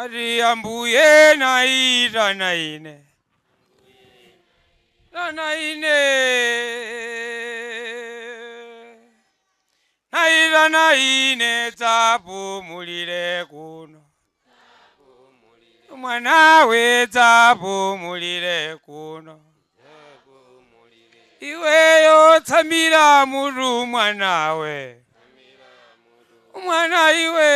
Ari ambuye naira naine. Naine. Naira naine tapu mulire kuno. Mwana we tapu mulire kuno. Iwe yo tamira muru mwana we. Mwana iwe.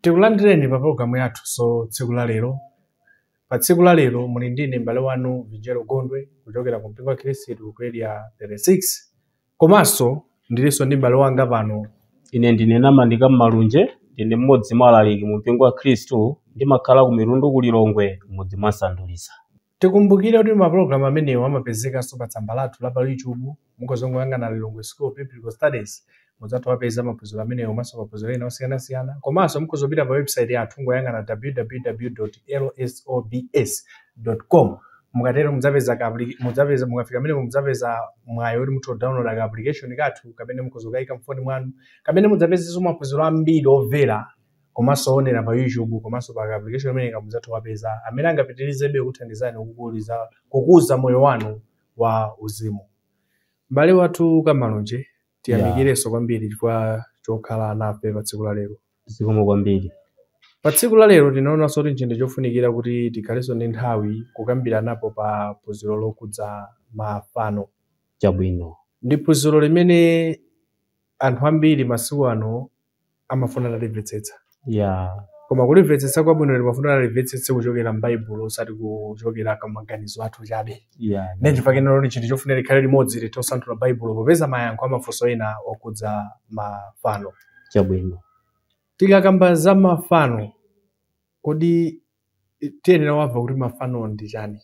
Tikulandireni pa programu yathu so tsiku la lero. Pa tsiku la lero muli ndine m'bale wanu Vijelo Gondwe kuchokera ku mpingo wa Khristu ku area 36. Komanso ndilinso ndi m'bale wanga pano. Ine ndine Namandika Malunje, ndine mmodzi mwa alaliki mu mpingo wa Khristu, ndimakhala ku Mirundu ku Lilongwe mmodzi mwa Sandulisa. Tikumbukire kuti mapulogalamu amenewa amapezekanso pa tsamba lathu la pa YouTube, mukozongoyang'ana Lilongwe School of Biblical Studies. Muzatowapeza maphunziro amenewa komanso maphunziro ena osiyanasiyana. Komanso mukuzopita pa website yathu ngoyang'ana www.lsobs.com. Mukatero mukafika amenewo mudzapeza mwayi oti mutha download ka application kathu kamene mukuzokayika mfoni mwanu, kamene mudzapezenso maphunziro ambiri omvera komanso onera pa YouTube komanso pa application amene mudzatowapeza amene angapitirizebe kuthandizani kukuza moyo wanu wa uzimu. M'bale wathu Kamalonje, tiyamikireso kwambiri chifukwa chokhala nafe pa tsiku la lero. Zikomo kwambiri. Pa tsiku la lero tinaonanso kuti nchinthu chofunikira kuti tikhalenso ndi nthawi kukambiranapo pa phunziro lokudza mafano. Chabwino. Ndi phunziro limene anthu ambiri masiku ano amafuna talimvetsetsa. Koma kulimvetsetsa kwabwino limafuna talimvetsetse kuchokera m'Baibulo osati kuchokera kamaganizo athu chabe. Nenchifukwa kenero ni chinthu chofunika likhale limodzi litosanthula Baibulo popeza mayankho amafunso ena okudza mafano. Chabwino. Tikakamba za mafano, kodi tiyenera wamva kuti mafano ndi chani?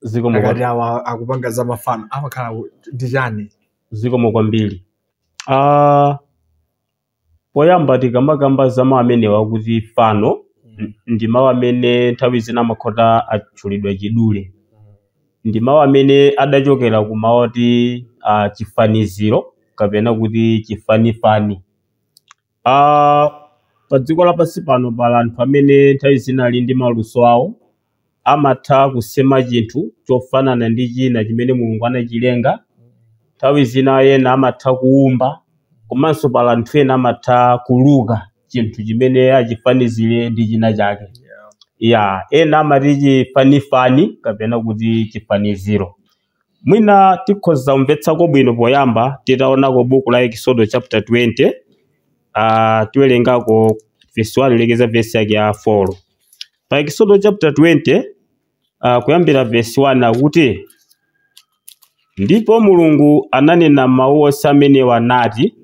Zikomo ngati awa akupanga za mafano amakhala ndi chani? Zikomo kwambiri. Poyamba tikamakamba za mawu amenewa kuti fano ndi mawu amene nthawi zina amakhota atchulidwa chidule. Ndi mawu amene adachokera ku mawu oti chifaniziro kapena kuti chifanifani. Pa dziko lapansi pano pala anthu amene nthawi zina ali ndi maluso awo amatha kusema chinthu chofanana ndi china chimene Mulungu anachilenga. Nthawi zina ena amatha kuumba, komanso pala anthu ena amatha kuluka chinthu chimene achifanizire ndi china chake. Ena amati chifanifani kapena kuti chifaniziro. Mwina tikhoza kumvetsako bwino poyamba titaonako buku la Exodo chapter 20. Tiwerengako verse 1 lekeza verse yake ya 4. Pa Exodo chapter 20 kuyambira verse 1 akuti, ndipo Mulungu ananena mawu onse amenewa nati,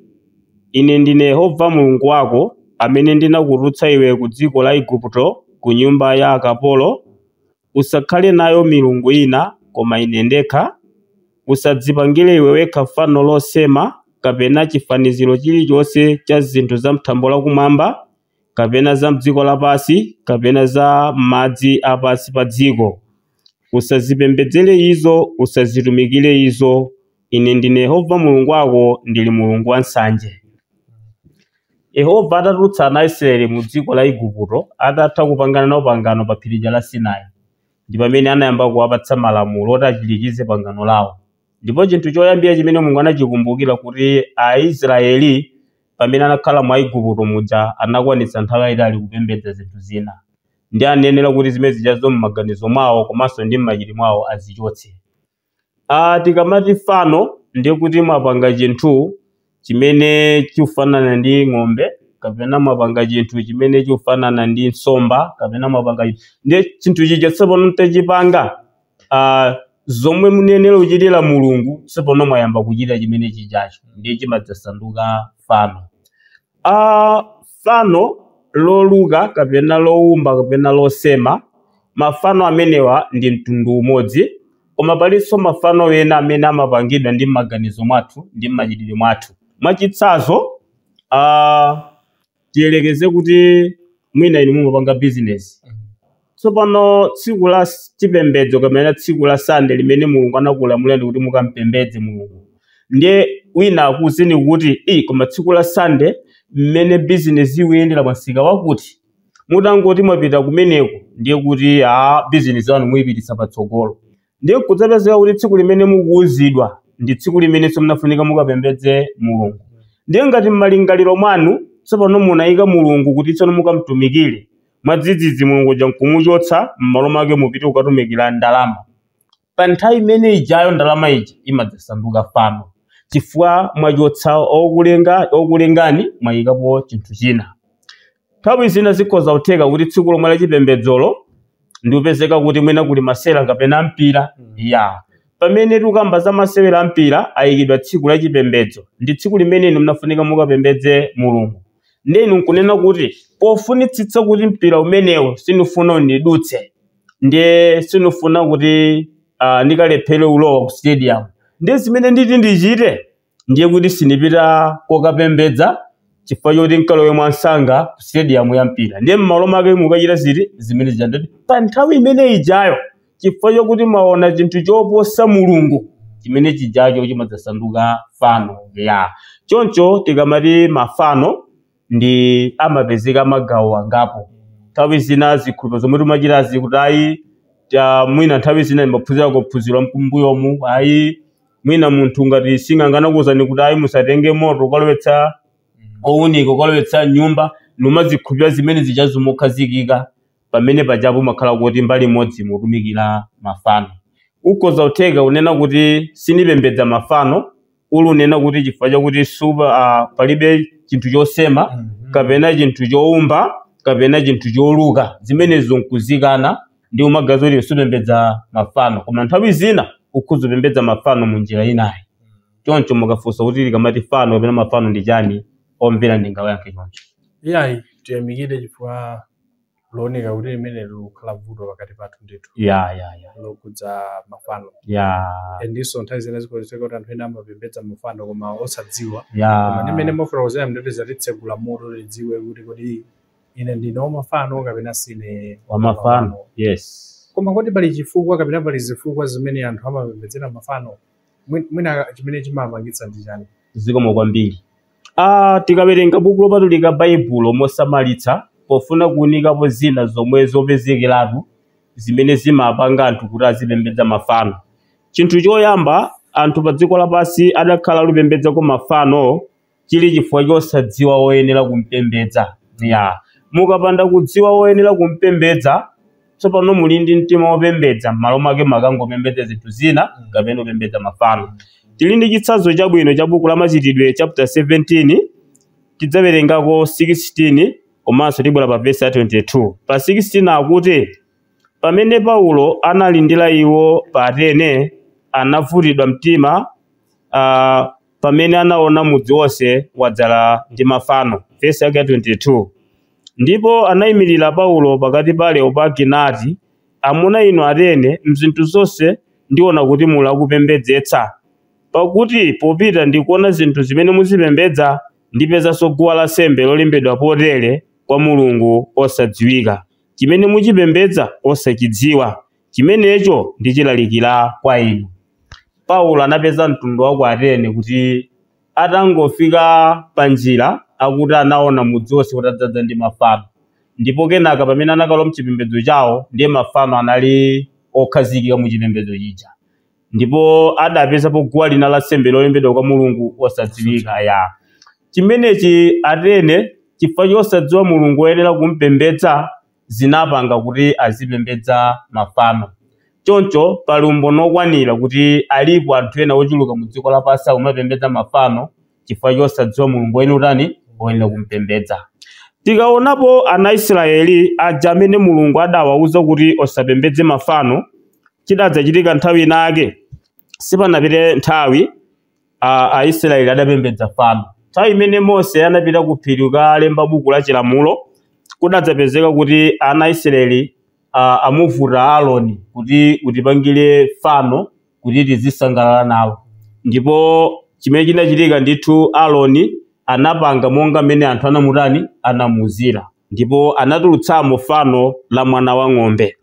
ine ndine Yehova Mulungu wako amene ndinakutulutsa iwe ku dziko la Igupto ku nyumba ya akapolo. Usakhale nayo milungu ina koma ine ndekha. Usadzipangire iwe wekha fano losema kapena chifaniziro chilichonse cha zinthu za mthambo lakumwamba kapena za mdziko lapansi kapena za madzi apansi pa dziko. Usazipembedzere izo, usazitumikire izo. Ine ndine Yehova Mulungu wako, ndili Mulungu wansanje. Yehova atatulutsa ana Israeli mu dziko la Igupto, atatha kupangana nawo pangano pa phiri la Sinai, ndi pamene anayamba kuwapatsa malamulo oti achirikize pangano lawo. Ndipo chinthu choyambira chimene Mulungu anachikumbukira kuti Aisraeli pamene anakhala mu Igupto muja anakwanitsa nthawi yayitali kupembedza zinthu zina. Ndi anenera kuti zimene zijazo m'maganizo mwawo komanso ndi m'machitidwe mwawo azichotse. Tikamati fano ndi kuti mwapanga chinthu chimene chikufanana ndi ng'ombe kapena mwapanga chinthu chimene chikufanana ndi nsomba kapena mwapanga ndi chinthu chija tsopano mtachipanga zomwe munenera kuchitira Mulungu tsopano mwayamba kuchita chimene chijacho ndiye chimadzasanduka fano. Fano loluka kapena loumba kapena losema, mafano amenewa ndi mtundu umodzi, koma palinso mafano ena amene amapangidwa ndi maganizo mwathu ndi machitidwe mwathu. Mwachitsanzo tiyelekeze kuti mwina inu mumapanga business. tsopano tsiku la chipembedzo kapena tsiku la Sunday limene Mulungu anakulamulani kuti mukampembedze Mulungu, ndiye wina akuwuzeni kuti koma tsiku la Sunday mmene business ikuyendera pansika wakuti mutangoti mwapita kumeneko ndiye kuti business yanu muyipititsa patsogolo. Ndiye kudzapezeka kuti tsiku limene mukuwuzidwa ndi tsiku limene munafunika mukapembedze Mulungu. Ndiye ngati m'malingaliro mwanu tsopano munayika Mulungu kuti tsono mukamtumikire, mwadzidzidzi Mulungu jankumuchotsa m'malo mwake mupite kukatumikira ndalama. Pa nthawi imene ijayo ndalama ija imadzasanduka fano, chifukwa mwachotsa okulengani mwayikapo chinthu china. Nthawi zina zikhoza kutheka kuti tsiku lomwe la chipembedzolo ndi upezeka kuti mwina kuli masewera kapena mpira pamene tikamba za masewera ampira ayikidwa tsiku la chipembedzo, ndi tsiku limene inu mnafunika mukapembedze Mulungu. Ndiye inu nkunena kuti pofunitsitsa kuti mpira umenewo sinufuna unidutse, ndiye sinufuna kuti ndikalephera ulowa ku stadium, ndiye zimene nditi ndichite ndiye kuti sinipita kokapembedza chifukwa choti nkalowe mwansanga ku stadium ya mpira. Ndiye m'malo mwake mukachita zimene zijandoti pa nthawi imene ijayo chifukwa chokuti mwaona chinthu choposa Mulungu chimene chijacho chimadzasanduka fano. Choncho tikamati mafano ndi amapezeka magawo angapo. Nthawi zina zikhulupiriro zomwe timachitazi kuti mwina nthawi zina ndimaphunzira kuphunzira mkumbuyomu, mwina munthu ngati sing'anga kuwuzani kuti musatenge moto ukalowetsa owunika ukalowetsa nyumba, numazikhulupirira zimene zichazimukhazikika pamene pajapo makhala kuti mbali imodzi mutumikira mafano. Ukhoza kutheka unena kuti sinipembedza mafano, unena kuti chifukwa chakuti palibe chinthu chosema kapena chinthu chowumba kapena chinthu choluka, zimenezo nkuzikana ndi umagazi kuti supembedza mafano. Koma nthawi zina ukhoza kupembedza mafano mu njira inayi. Choncho mukafunsa kuti likamati fano kapena mafano ndi chani, omvera ndingawayankhe choncho. Tiyamikire chifukwa looneka kuti limene likukhala vuto pakati pathu ndithu lokudza mafano. Ndiso nthawi zina zikozeka kuti anthu ena amapembedza mafano koma osadziwa. Koma ndimene mofuna mndeteza titsegula moto lidziwe kuti kodi ine ndine wamafano kapena sine wamafano. Koma kodi pali chifukwa kapena pali zifukwa zimene anthu amapembedzera mafano? Mwina chimene chimapangitsa ndi chani? Zikomo kwambiri. Tikawerenga buku lopatulika Baibulo mosamalitsa pofuna kuunikapo zina zomwe zopezekeratu zimene zimapanga anthu kuti azipembedza mafano. Chinthu choyamba, anthu pa dziko lapansi adakhala alipembedzako mafano chili chifukwa chosadziwa woyenera kumpembedza. Mukapanda kudziwa woyenera kumpembedza, tsopano muli ndi mtima wopembedza m'malo mwake makangopembedza zinthu zina kapena kupembedza mafano. Tili ndi chitsanzo chabwino cha buku la Machitidwe chapter 17, tidzawerengako 16 komanso tibwera pa verse 22. Pa 16 akuti, pamene Paulo analindira iwo pa Atene, anavutidwa mtima pamene anaona mudzi wonse wadzala ndi mafano. Verse 22. Ndipo anayimirira Paulo pakati pa Areopagi nati, amuna inu Atene, mzinthu zonse ndiona kuti muli akupembedzetsa. Pakuti popita ndikuona zinthu zimene muzipembedza, ndipezanso guwa lansembe lolimbedwa potere kwa Mulungu osadziwika, chimene muchipembedza osachidziwa, chimenecho ndichilalikira kwa inu. Paulo anapeza mtundu wa ku Atene kuti atangofika pa njira akuti anaona mudzi wonse utadzaza ndi mafano, ndipo kenaka pamene anakalowa mchipembedzo chawo ndiye mafano anali okhazikika mu chipembedzo chija, ndipo adapezapo guwa lina lansembe lolimbedwa kwa Mulungu osadziwika. Chimenechi Atene chifukwa chosadziwa Mulungu woyenera kumpembedza zinapanga kuti azipembedza mafano. Choncho pali umboni okwanira kuti alipo anthu ena ochuluka mu dziko lapansi amapembedza mafano chifukwa chosadziwa Mulungu woyenera kumpembedza. Tikaonapo ana Israeli aja amene Mulungu adawawuza kuti osapembedze mafano, chidadzachitika nthawi inake sipanapite nthawi Aisraeli adapembedza fano. Nthawi imene Mose anapita ku phiri kukalemba buku la chilamulo, kudadzapezeka kuti ana Israeli amuvuta Aaroni kuti utipangire fano kuti tizisangalala nawo. Ndipo chimene chinachitika ndithu Aaroni anapanga monga mmene anthu anamuwuzira, ndipo anatulutsamo fano la mwana wa ng'ombe.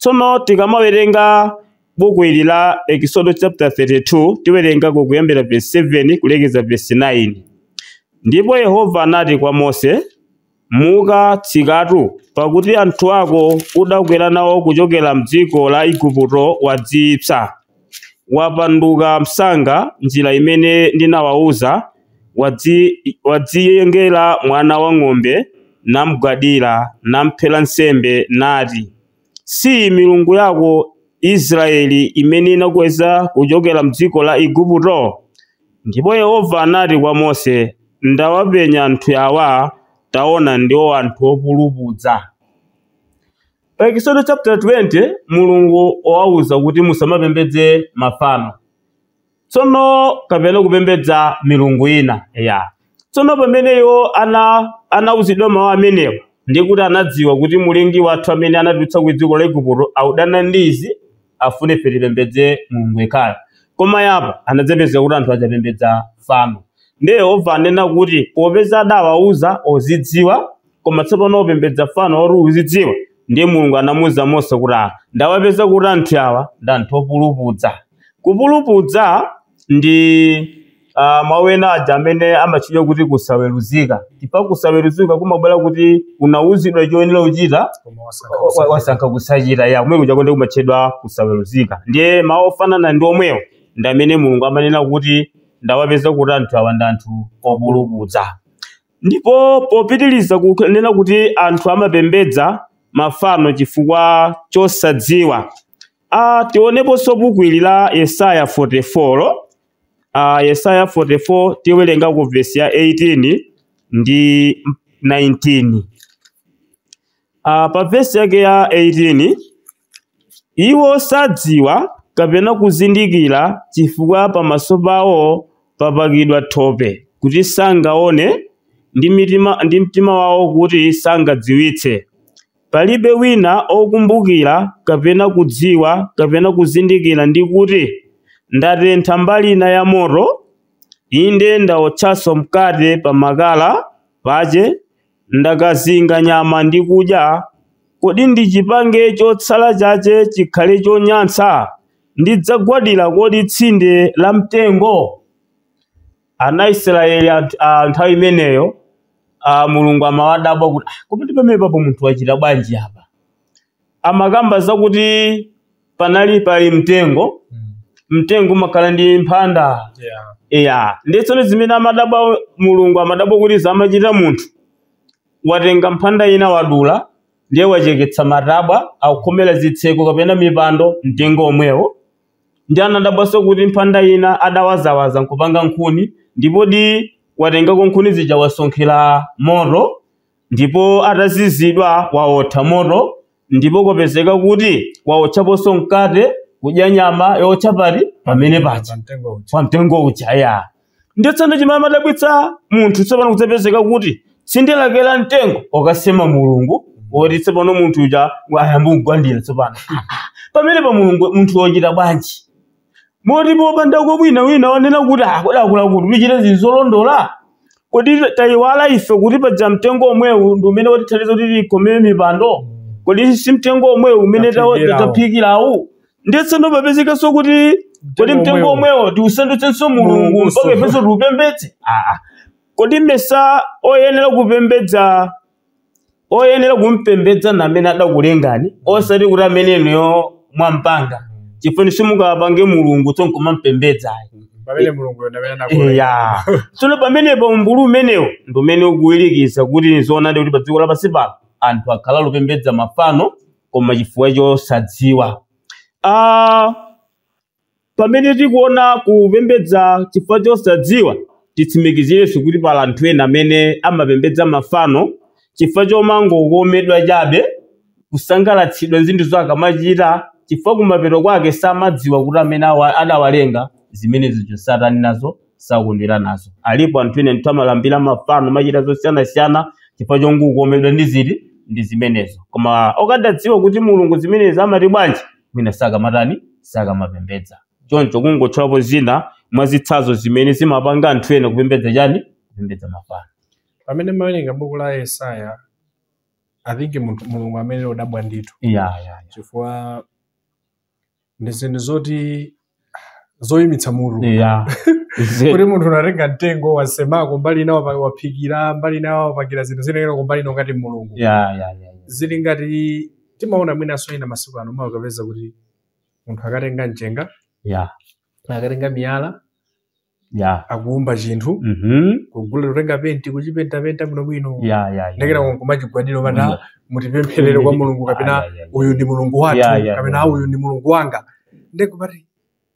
Tsono tikamawerenga buku ili la Exodus chapter 32 tiwerenga kuyambira verse 7 kulekeza verse 9. Ndipo Yehova anati kwa Mose, muka tsikatu pakuti anthu ako udakwera nawo kuchokera mdziko la Igupto wadzipsa. Wapanduka msanga njira imene ndinawawuza, wadziyengera mwana wa ng'ombe namugwadira namphera nsembe nati, si milungu yako Israeli imene inakweza kuchokera mdziko la Igupto? Ndipo Yehova anati kwa Mose, ndawapenya anthu awa, taona ndiwo anthu opulupudza. Pa Exodus chapter 20 Mulungu wawuza kuti musamapembedze mafano. Tsono kapena kupembedza milungu ina. Tsono pameneyo anawuzidwa mawu amenewo ndi kuti anadziwa kuti mulengi wathu amene anatulutsa ku dziko la Igupto audana ndizi afune ife tipembedze Mulungu yekhayo. Koma yapa anadzapeza kuti anthu adzapembedza fano. Ndiye Yehova anena kuti popeza adawawuza ozidziwa, koma tsopano opembedza fano ori uzidziwa, ndiye Mulungu anamuwuza Mose kuti ndawapeza kuti anthu awa ndi anthu opulupudza. Kupulupudza ndi mawu ena aja amene amatchedwa kuti kusaweruzika. Chifukwa kusaweruzika kumabwera kuti unawuzidwa choyenera kuchita wasankha kusachita. Kumene kuja konde kumatchedwa kusaweruzika. Ndiye mawu ofanana ndi omwewo ndi amene Mulungu amanena kuti ndawapeza kuti anthu awa ndi anthu opulupudza. Ndipo popitiliza kunena kuti anthu amapembedza mafano chifukwa chosadziwa, tioneponso buku ili la Yesaya 44. Yesaya 44 tiwerenga ku verse ya 18 ndi 19. Pa verse yake ya 18, iwo sadziwa kapena kuzindikira chifukwa pamaso pawo papakidwa thope kuti sangaone, ndi mtima wawo kuti sangadziwitse. Palibe wina okumbukira kapena kudziwa kapena kuzindikira, ndi kuti ndatentha mbali ina ya moto, inde ndawotchanso mkate pa makala pache, ndakazinga nyama ndi kudya. Kodi ndichipange chotsala chache chikhale chonyansa? Ndidzagwadira kodi tsinde la mtengo? Ana Israeli nthawi imeneyo Mulungu amawadabwa kuti kodi pamene papo munthu wachita bwanji apa. Amakamba zakuti pali mtengo, mtengo umakhala ndi mphanda. Ndiye tsono zimene amadabwa Mulungu amadabwa kuti zamachita munthu watenga mphanda ina wadula, ndiye wacheketsa matabwa akukhomera zitseko kapena mipando mtengo omwewo. Ndi anadabwanso kuti mphanda ina adawazawaza nkupanga nkhuni, ndipo watengako nkhuni zija wasonkhera moto, ndipo atazizidwa wawotha moto, ndipo kopezeka kuti wawotchaponso mkate kudya nyama yotcha pamene pacha pa mtengo uja. Ndiye tsono chimene amadabwitsa munthu tsopano kudzapezeka kuti tsinde lake la mtengo wakasema Mulungu, oti tsopano munthu uja ayamba kugwadira tsopano. Pamene pa Mulungu munthu wochita bwanji? Moti popanda kwabwina wina wanena kuti kodakula kuti tichite zinthu zolondola. Kodi tayiwala ife kuti paja mtengo omwewu ndi umene watithandiza kuti tikhomere mipando? Kodi si mtengo omwewu umene taphikirawu? Ndiye tsono papezekanso kuti kodi mtengo omwewo tiusandutsenso Mulungu mpaka ifenso tiupembedze? Kodi mesa oyenera kumpembedza namene adakulengani, osati kuti ameneyo mwampanga. Chifukwa simungapange Mulungu tsono kumampembedza. Pamene Mulungu yonamena tsono pamene pa umbulu umenewo ndi umene ukuwirikiza kuti nzoonadi kuti pa dziko lapansi pano anthu akhala lupembedza mafano koma chifukwa chosadziwa. Pamene tikuona kupembedza chifukwa chosadziwa, titsimikizirenso kuti pali anthu ena amene amapembedza mafano chifukwa chomangokomedwa chabe, kusangalatsidwa nzinthu zakamachita, chifukwa kumapeto kwake samadziwa kuti amene adawalenga zimene zijo satani nazo sakondwera nazo. Alipo anthu ena amalambira mafano machita zosiyanasiyana chifukwa chongokomedwa ndi zimenezo. Koma okadadziwa kuti Mulungu zimenezi amati bwanji, mwina sakamapembedza. Choncho kungotchulapo zina mwa zitsanzo zimene zimapanga anthu ena kupembedza chani? Kupembedza mafano. Pamene mawerenga buku la Yesaya I think mulungu amene odabwa ndithu chifukwa ndizinthu zoti zoyimitsa muru kuti munthu unatenga mtengo wasemako mbali nawo waphikira mbali nawo wapakira zinthu zinengera kumbali nawo ngati mulungu zili ngati timaona mwinaso ina masiku ano mawakapeza kuti munthu akatenga mchenga akatenga miyala akuumba chinthu kugula kutenga penti kuchipenta bwinobwino ndekera kumachigwadiro pata mutipempherere kwa mulungu kapena uyu ndi mulungu wathu kapena uyu ndi mulungu wanga ndekupati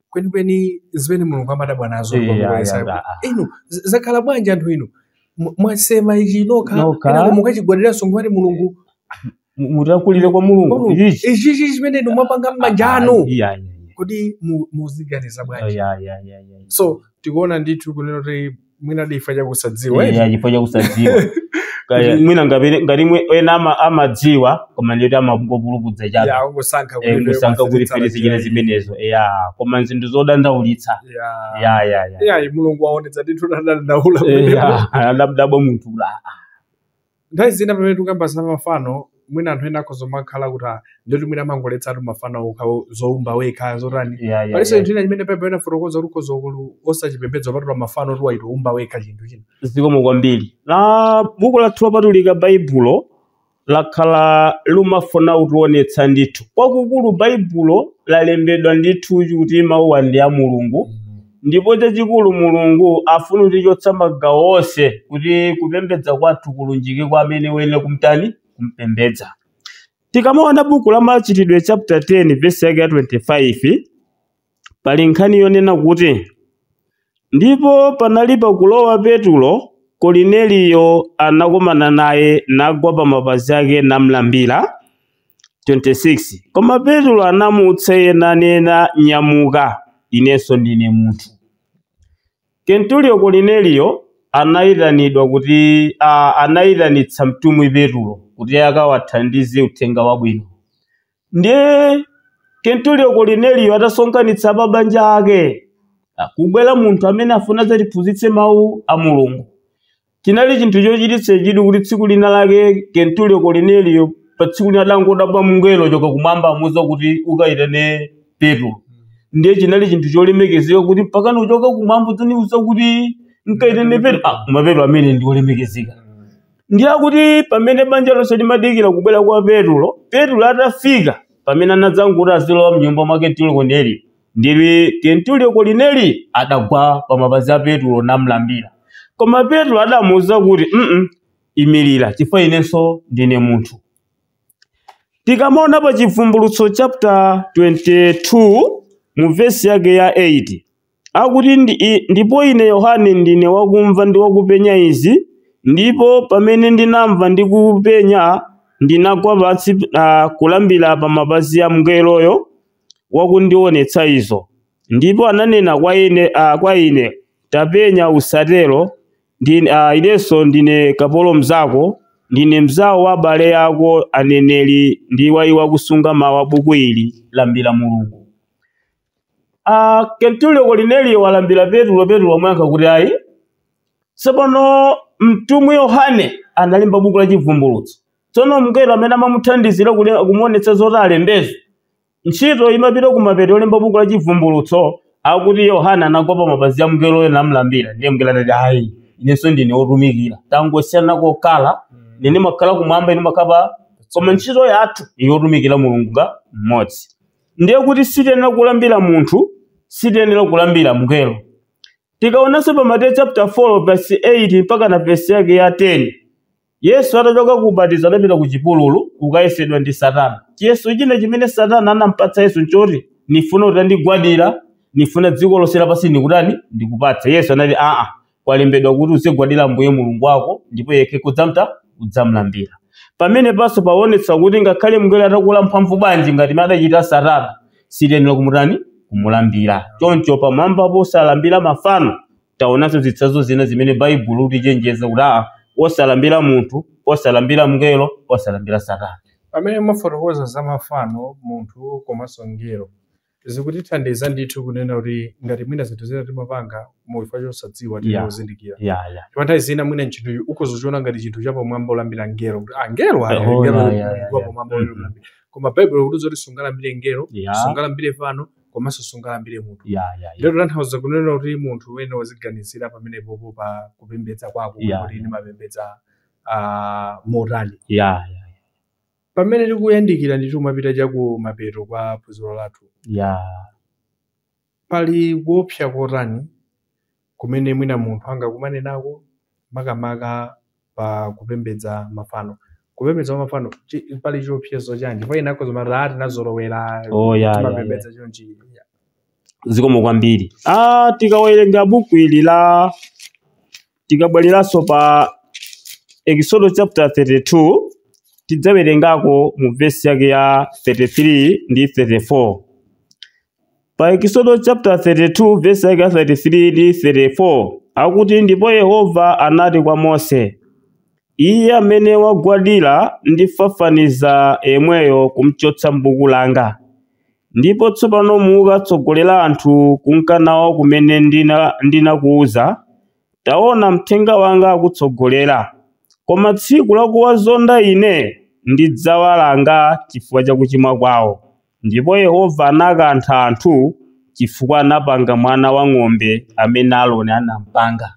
kwenikweni zimene mulungu amadabwa nazo inu zakhala bwanji anthu inu mwasema ichi nokha kenako mukachigwadiranso ngati mulungu mutakulire kwa mulungu ichi chimene inu mwapanga m'manja anu kuti muziganiza bwanji so tikuona ndithu kunena kuti mwina difa chakusadziwa chifukwa chakusadziwa mwina ngati ena amadziwa koma ndiyoti amangopulupudza chabe ungosankha kuti zichene zimenezo koma zinthu zodandaulitsa mulungu aonetsa ndithu nadandaula adabwa munthu nthawi zina pamene tikambasa mafano mwina anthu ena akozomakhala kuti ndoti mwina amangoletsatu mafano zoumba wekha zotani paliso inthu ina chimene pepe ena fotokoza kozokulu osachipembedza patula mafano tiwaito umba wekha chinthu china zikomo kwambiri la buku lathu lopatulika baibulo lakhala lumafuna utionetsa ndithu kwakukulu baibulo lalembedwa ndithu kuti mawuwa ndi a mulungu ndipo chachikulu mulungu afuna kutichotsa magawo onse kuti kupembedza kwathu kulunjike kwa amene wene kumtani kumpembedza. Tikamaona buku la Machitidwe chapter 10 verse yake ya 25 pali nkhani yonena kuti ndipo panali pakulowa Petulo Korneliyo anakomana naye nagwa pa mapazi ake namlambira. 26 koma Petulo anamutsa iye nanena nyamuka inenso ndine munthu. Kentulio Korneliyo anayitanidwa kuti anayitanitsa mtumwi Petulo kuti akawathandize uthenga wabwino. Ndiye Kentulio Korneliyo atasonkhanitsa mabanja ake kubwera munthu amene afuna zatiphunzitse mawu a Mulungu. Chinali chinthu chochititsa chidwi kuti tsiku lina lake Kentulio Korneliyo pa tsiku lina dangodabwa mngelo choka kumwamba amuza kuti ukayitane Petulo. Ndiye chinali chinthu cholemekezeka kuti pakana uchoka kumwamba udzaniuza kuti nkayitane Petulo koma Petulo amene ndi olemekezeka. Ndiye kuti pamene banja lonse limadikira kubwera kwa Petulo atafika pamene anadzanguti azilowa mnyumba mwa Kentulio Korneliyo ndiye Kentulio Korneliyo adagwa pa mapazi a Petulo namlambira. Koma Petulo adamuwuza kuti imirira chifukwa inenso ndine munthu. Tikamaona pa Chivumbulutso chapter 22 mu verse yake ya 8 akuti ndipo ine Yohane ndine wakumva ndi wakupenya izi ndipo pamene ndinamva ndi kupenya ndinagwa pansi kulambira pa mapazi a mngeloyo wakundionetsa izo. Ndipo ananena kwa ine tapenya usatero inenso ndine kapolo mzako ndine mzawo wa abale yako aneneri ndi iwo kusunga mawu a buku ili lambira Mulungu. Kentulio Korneliyo walambira Petulo wamwankha kuti ayi tsopano mtumwi Yohane analemba buku la Chivumbulutso. Tsono mngelo amene amamuthandizira kumuonetsa zoti alembezo ntchito imapita kumapeto olemba buku la Chivumbulutso akuti Yohane anagwa pa mapazi a mngeloyo namlambira. Ndiye mngelo anati ayi inenso ndine wotumikira tangosiyana kokhala nene makhala kumwamba ine makhala koma ntchito yathu yotumikira Mulungu mmodzi. Ndiye kuti sitiyenera kulambira munthu sitiyenera kulambira mngelo. Tikaonanso pa Mateyu chapter 4 verse 8 mpaka na verse yake ya 10 Yesu atachoka kubatiza adapita ku chipululu kukayesedwa ndi Satana. Yesu china chimene Satana anampatsa Yesu nchoti nifuna utandigwadira nifuna dziko lonse lapansi ndikutani ndikupatsa. Yesu anati kwalembedwa kuti uzigwadira Mbuye Mulungu wako ndipo yekha udzamlambira. Pamene paso paonetsa kuti ngakhale mngelo atakula mphamvu bwanji ngati madachita Satana sitiyenera kumulambira. Choncho pamwamba posalambira mafano taonanso zitsanzo zina zimene Baibulo kutichenjeza kuti osalambira munthu osalambira mngelo osalambira Satana. Pamene mafotokoza za mafano munthu komanso mngelo zikutithandiza ndithu kunena kuti ngati mwina zinthu zina timapanga moifa chosadziwa tinozindikira chipathayi zina mwina ntchinthuyu ukuzochiona ngati chinthu chapamwamba olambira ngelo kuti ngelo wapamwamba olambira koma baibulo kuti zoti sungalambire ngelo sungalambire fano komanso sungalambire munthu lero tanthauza kunena kuti munthu wene waziganizira pamenepopo pa kupembedza kwako kuti ndimapembedza motani pamene tikuyandikira ndithu mapita chaku mapeto kwa phunziro lathu pali kuopsa kotani kumene mwina munthu angakumane nako makamaka pa kupembedza mafano pali chiopsezo chanji painako zomatati nazolowera timapembedza chonchi zikomo kwambiri tikawerenga buku ili la tikabwaliranso pa Exodus chapter 32 tidzawerengako mu verse yake ya 33 ndi 34. Pa Exodus chapter 32 verse yake ya 33 ndi 34 akuti ndipo Yehova anati kwa Mose, iye amene wagwadira ndifafaniza emweyo kumchotsa m'buku langa. Ndipo tsopano mukatsogolera anthu kunkanawo kumene ndinakuwuza, taona mthenga wanga akutsogolera. Koma tsiku lakuwazonda ine ndidzawalanga chifukwa cha kuchimwa kwawo. Ndipo Yehova anakantha anthu chifukwa anapanga mwana wa ng'ombe amene Aaroni anampanga.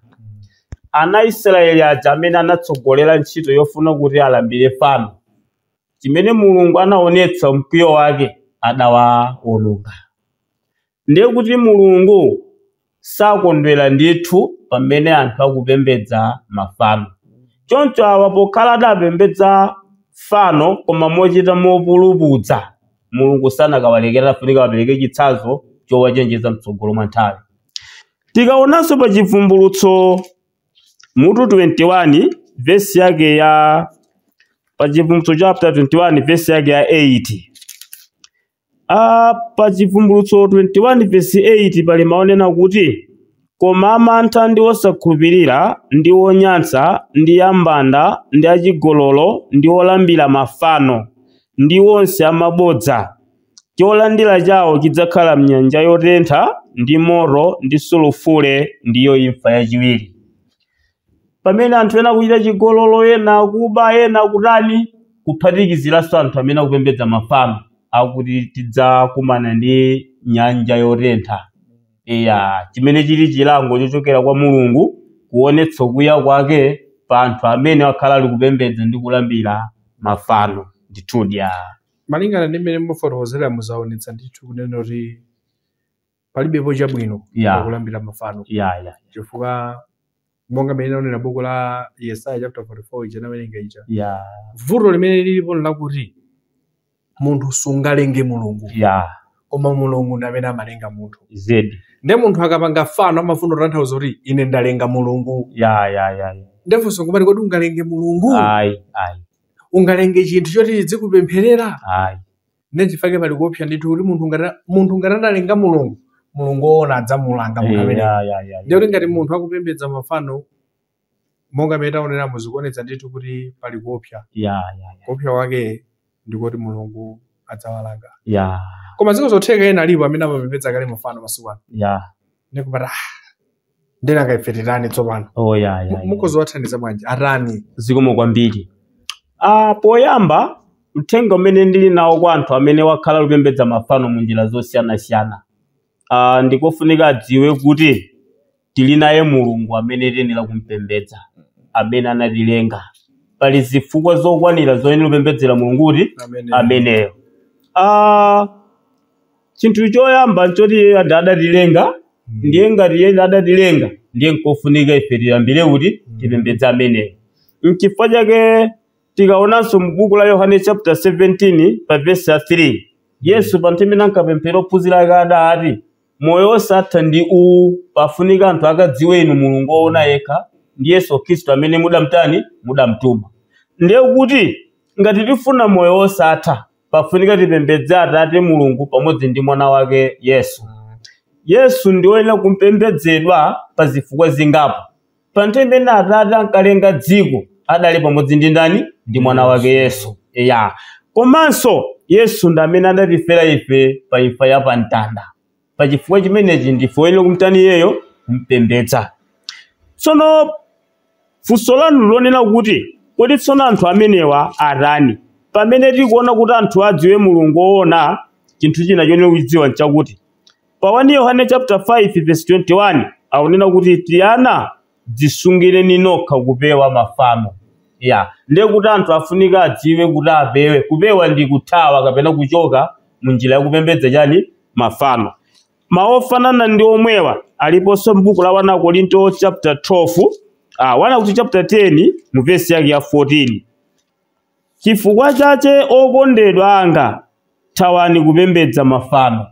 Ana Israeli aja amene anatsogolera ntchito yofuna kuti alambire fano, chimene Mulungu anaonetsa mkwiyo wake adawawononga. Ndiye kuti Mulungu sakondwera ndithu pamene anthu akupembedza mafano. Choncho awa pokhala adapembedza fano koma mochita mopulupudza, Mulungu sanakawalekera funika wapereke chitsanzo chowachenjeza mtsogolo mwa nthawi. Tikaonanso pa Chivumbulutso mutu 21 verse yake ya pa Chivumbulutso chapter 21 verse yake ya 8. Pa Chivumbulutso 21 verse 8 pali maonena kuti koma amantha ndi osakhulupirira ndi onyansa ndi ambanda ndi achigololo ndi olambira mafano ndi onse amabodza, cholandira chawo chidzakhala mnyanja yotentha ndi moto ndi sulufule ndiyo imfa yachiwiri. Pamene anthu ena kuchita chigololo, ena kuba, ena kutani, kuphatikiziranso anthu amene akupembedza mafano akuti tidzakumana ndi nyanja yotentha. Chimene chili chilango chochokera kwa Mulungu kuonetsa kuya kwake pa anthu amene akhala ali kupembedza ndi kulambira mafano. Ndithudya malingana ndi mmene mufotokozera muzaonetsa ndithu kunena kuti palibepo chabwino kulambira mafano chifukwa monga mmene naonera buku la Yesaya chapter 44 ija nawerenga ija vuto limene lilipo lakuti munthu sungalenge Mulungu koma Mulungu ndi amene amalenga munthu ndi munthu akapanga fano amafuna kutanthauza kuti ine ndalenga Mulungu ndefunso kumati kodi ungalenge Mulungu ungalenge chinthu choti chidzikupempherera ndechifake pali kuopsa ndithu kuti munthu ngati analenga Mulungu ona adzamulanga munthu ndiyo ngati munthu akupembedza mafano monga mmene taonera muzikuonetsa ndithu kuti pali kuopsa kuopsa wake ndikuti Mulungu adzawalanga koma ziko zotheka ena alipo amene amapembedza kale mafano masiku ano ndikupata ndinanga ifetirani tsopano mukozowathandiza bwanji atani zikomo kwambiri. Poyamba uthenga umene ndili nawo kwa anthu amene wakhala kupembedza mafano mu njira zosiyanasiyana, ndikofunika adziwe kuti tili naye Mulungu amene tiyenera kumpembedza, amene anatilenga. Pali zifukwa zokwanira zoyenera kupembedzera Mulungu kuti ameneyo. Chinthu choyamba nchoti iye adatilenga, ndiye ngati iye adatilenga ndiye nkofunika ife tiyambire kuti tipembedze ameneyo. N'chifukwa chake tikaonanso mu buku la Yohane chapter 17 pa verse 3, Yesu pa nthawi imene ankapemphera ophunzira ake adati moyo osatha ndi uwu pafunika anthu akadziwe inu Mulungu woona yekha ndi Yesu Khristu amene mudamtuma. Ndiye kuti ngati tifuna moyo osatha pafunika tipembedze Atate Mulungu pamodzi ndi mwana wake Yesu. Yesu ndi woyenera kumpembedzedwa pa zifukwa zingapo. Pa nthawi imene Atate ankalenga dziko adali pamodzi ndi ndani? Ndi mwana wake Yesu. Komanso Yesu ndi amene adatifera ife pa imfa ya pamtanda. Pachifukwa chimenechi ndifoyenera kumtani iyeyo kumpembedza. Tsono funso lanu lonena kuti kodi tsono anthu amenewa atani? Pamene tikuona kuti anthu adziwe Mulungu woona, chinthu china chonena kuchidziwa nchakuti pa 1 Yohane chapter 5 verse 21 akunena kuti tiana dzisungireni nokha kupewa mafano. Ndiye kuti anthu afunika adziwe kuti apewe. Kupewa ndi kuthawa kapena kuchoka munjira ya kupembedza chani mafano. Maofanana ndi omwewa aliponso m'buku la 1 Korinto chapter 12 1 chapter 10 mu verse yake ya 14. Chifukwa chache okondedwa anga thawani kupembedza mafano.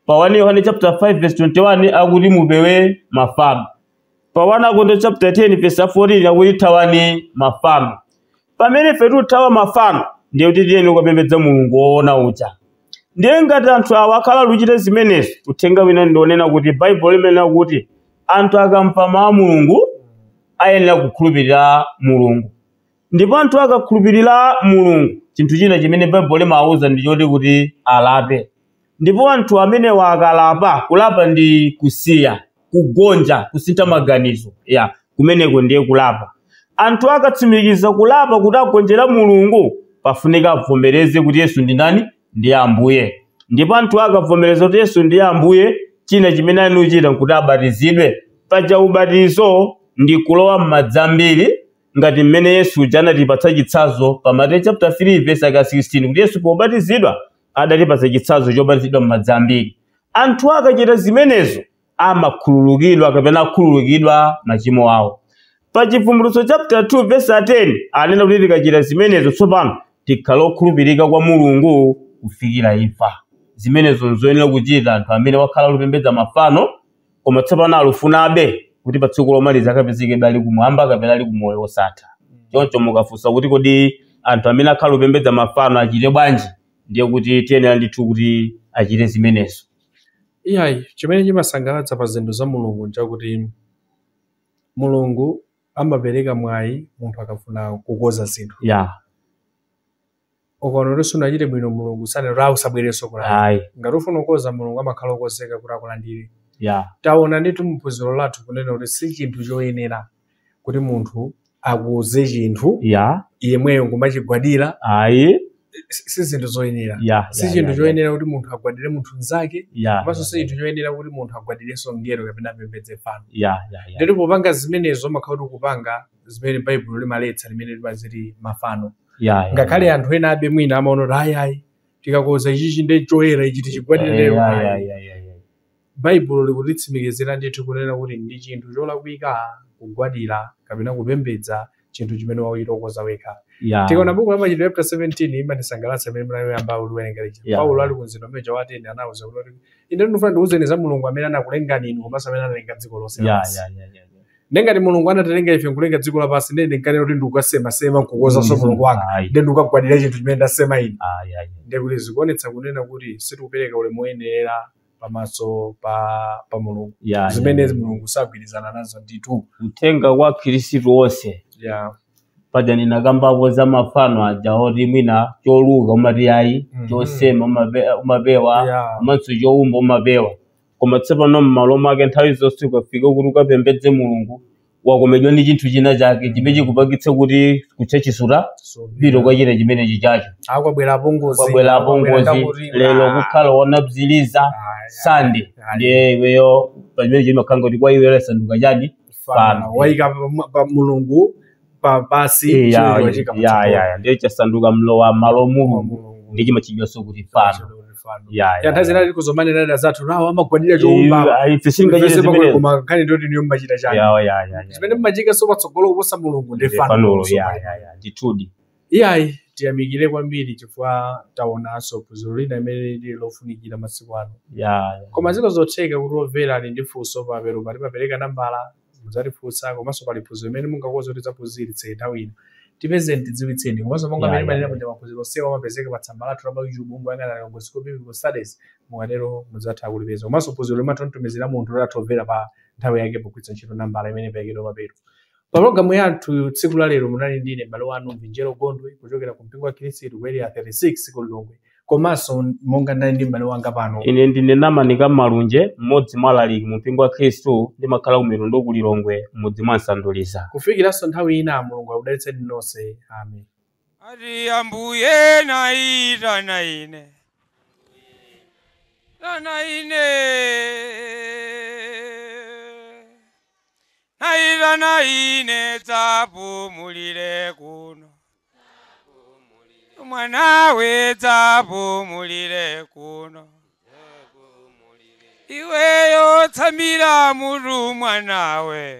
Pa 1 Yohane chapter 5 verse 21 akuti mupewe mafano. Pa 1 Korinto chapter 10 verse 14 akuti thawani mafano. Pamene fetu thawa mafano ndiye kuti tiyeni kupembedza Mulungu woona uja. Ndiye ngati anthu awa akhala luchite zimenezi, uthenga wina ndionena kuti Bible limene kuti anthu akamva mawu Mulungu ayenera kukhulupirira Mulungu. Ndipo anthu akakhulupirira Mulungu, chinthu china chimene Bible limawuza ndi choti kuti alape. Ndipo anthu amene akalapa, kulapa ndi kusiya, kugonja, kusintha maganizo. Kumeneko ndiye kulapa. Anthu akatsimikiza kulapa kuti agonjera Mulungu, pafunika avomereze kuti Yesu ndi ndani? Ndi Ambuye. Ndipo anthu akavomereza kuti Yesu ndi Ambuye, china chimene anuchita kuti abatizidwe. Paja ubatizo ndi kulowa m'madzi ambiri, ngati mmene Yesu anatipatsa chitsanzo pa Mateyu chapter 3 verse 16 kuti Yesu pobatizidwa adatipatsa chitsanzo chobatizidwa m'madzi ambiri. Anthu akachita zimenezo amakhululukidwa kapena akhululukidwa machimo awo. Pa Chivumbulutso chapter 2 verse 10 anena kuti tikachita zimenezo tsopano tikhala okhulupirika kwa Mulungu kufikira imfa. Zimenezo nzoyenera kuchita anthu amene wakhala lupembedza mafano koma tsopano alufunabe kuti pa tsiku lomaliza akapezeke ali kumwamba kapena ali kumoyo wosatha. Choncho mukafunsa kuti kodi anthu amene akhala lupembedza mafano achite bwanji, ndiye kuti tiyenera ndithu kuti achite zimenezo. Chimene chimasangalatsa pa zinthu za Mulungu nchakuti Mulungu amapereka mwayi munthu akafuna kukoza zinthu. Ukaona kuti sunachite bwino Mulungu sanera usabwerenso kulanda. Ngati ufuna kukoza Mulungu amakhala okonzeka kuti akulandire. Taona ndithu mphunziro lathu kunena kuti si chinthu choyenera kuti munthu akuze chinthu yemweyo ngumachigwadira. Si zinthu zoyenera. Si chinthu choyenera kuti munthu agwadire munthu mnzake. Komanso si chinthu choyenera kuti munthu agwadirenso mngelo kapena apembedze fano. Ndipo popanga zimenezo amakhala kuti kupanga zimene Bible limaletsa limene limaziti mafano. Ngakhale anthu ena abe mwina amaona kuti tikakoza ichi ndi choyera ichi tichigwadire. Bible likutitsimikizira ndithu kunena kuti ndi chinthu cholakwika kugwadira kapena kupembedza chinthu chimene wachitokoza wekha. Tikaona buku la Machitidwe chapter 17 imatisangalatsa imene mnayamba uliwerenga lija. Paulo ali kunzino meja wa 10 anawuza kuti ine ndinofuna ndiwuzeni za Mulungu amene anakulengani inu komanso amene analenga dziko lonse lapansi. Nengati Mulungu anatilenga ife nkulenga dziko lapansi ndine nkanena kuti ndikukasema kukoza so Mulungu wanga ndi ndikukagwadira chinthu chimene ndasema ine. Ndiye kuti zikuonetsa kunena kuti sitikupereka ulemu woyenera pamaso pa Mulungu. Zimene Mulungu sagwirizana nazo ndithu. Uthenga kwa Khristu wonse. Paja ninakambapo za mafano aja oti mwina choluka umati chosema umapewa umatso choumba umapewa. Koma tsopano m'malo mwake nthawi zonse ukafika kuti ukapembedze Mulungu wakomedwa ndi chinthu china chake chimene chikupangitsa kuti kuchachisuta pito kwa china chimene chichacho. Kwabwerapo ngozi lero kukhala wonabziliza Sunday ndiye iweyo pamene chimakhala kuti kwa iwe lasanduka chani fano waika pa Mulungu pasi ndiye chasanduka mlowa malo Mulungu ndi chimachidwaso kuti fano. Nthawi zina tikuzomane nada zathu rawo amagwadira choumba ife singachite zimene koma kani ndoti niyo mmachita chani zimene mmachika so patsogolo kuposa Mulungu ndi fano. Ndithudi tiyamikire kwambiri chifukwa taonanso phunziro lina imene lili lofunikira masiku ano. Koma ziko zotheka kuti omvera ali ndi funso papero patipapereka nambala mudzatifunsa komanso pali phunziro imene mungakonza kuti zaphunziritse nthawi ino tipeze tidziwitseni komanso monga amene manena kuti maphunziro onsewa amapezeka pa tsamba lathu la YouTube yang'ana Longozi Biblical Studies mukatero mudzatha kulipeza komanso phunziro limatontomezera munthu latomvera pa nthawi yake pogwiritsa ntchito nambala imene payikidwa papero. Pamalogamu yathu tsiku la lero munali ndine m'bale wanu Mvinjero Gondwe kuchokera ku mpingo wa Khristu ku area 36 ku Lilongwe. Komanso monga ndali ndi m'bale wanga pano. Ine ndine Namani Malunje, mmodzi mwa alaliki mu mpingo wa Khristu, ndimakhala ku Mirondo ku Lilongwe, mmodzi mwa Nsanduliza. Kufikiranso nthawi ina Mulungu akudalitseni nonse. Amen. Ati Ambuye naita naine. Naita naine tapumulire kuno. Mwana we tapumulire kuno. Iweyo tsamira mutu mwanawe.